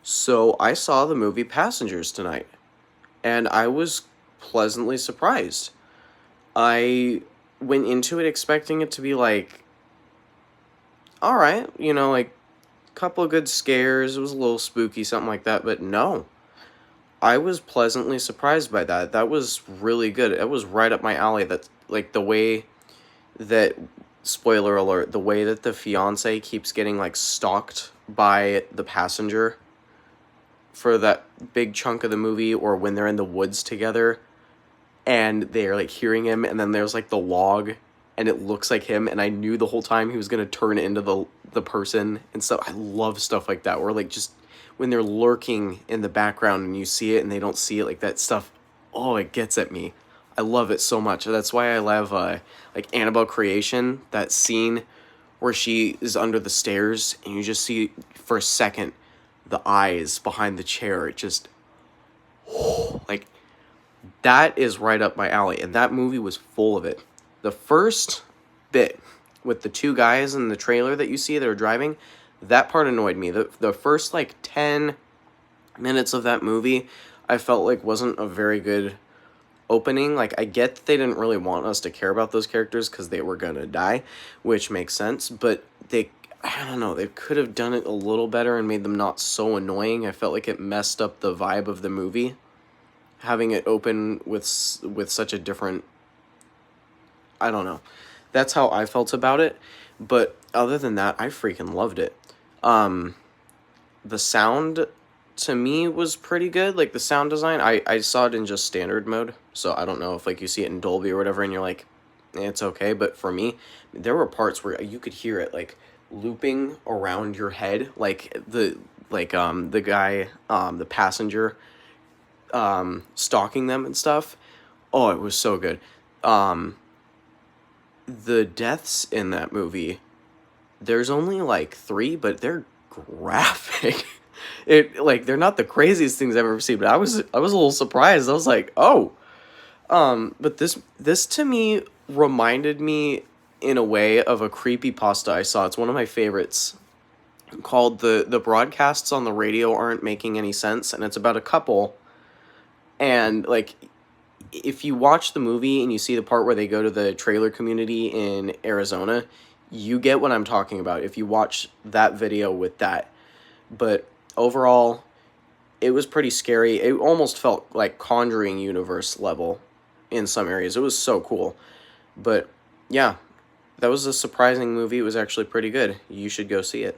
So I saw the movie Passengers tonight, and I was pleasantly surprised. I went into it expecting it to be like, all right, like a couple of good scares. It was a little spooky, something like that. But no, I was pleasantly surprised by that. That was really good. It was right up my alley. That like the way that spoiler alert, the way that the fiance keeps getting like stalked by the passenger for that big chunk of the movie, or when they're in the woods together and they're like hearing him, and then there's like the log and it looks like him, and I knew the whole time he was going to turn into the person and stuff. I love stuff like that, where like just when they're lurking in the background and you see it and they don't see it, like that stuff. Oh, it gets at me. I love it so much. That's why I love like Annabelle Creation, that scene where she is under the stairs and you just see for a second the eyes behind the chair. It just like that is right up my alley, and that movie was full of it. The first bit with the two guys in the trailer that you see that are driving, that part annoyed me. The first like 10 minutes of that movie I felt like wasn't a very good opening. Like, I get that they didn't really want us to care about those characters because they were gonna die, which makes sense, but I don't know, they could have done it a little better and made them not so annoying. I felt like it messed up the vibe of the movie, having it open with such a different, I don't know. That's how I felt about it. But other than that, I freaking loved it. The sound to me was pretty good. Like the sound design, I saw it in just standard mode. So I don't know if like you see it in Dolby or whatever and you're like, it's okay. But for me, there were parts where you could hear it like looping around your head. Like the guy, the passenger, stalking them and stuff. Oh, it was so good. The deaths in that movie, there's only like 3, but they're graphic. It like they're not the craziest things I've ever seen, but I was a little surprised. I was like, oh, but this to me reminded me in a way of a creepy pasta I saw. It's one of my favorites, called the broadcasts on the radio aren't making any sense, and it's about a couple, and like if you watch the movie and you see the part where they go to the trailer community in Arizona, you get what I'm talking about if you watch that video with that. But overall, it was pretty scary. It almost felt like Conjuring universe level in some areas. It was so cool. But yeah, that was a surprising movie. It was actually pretty good. You should go see it.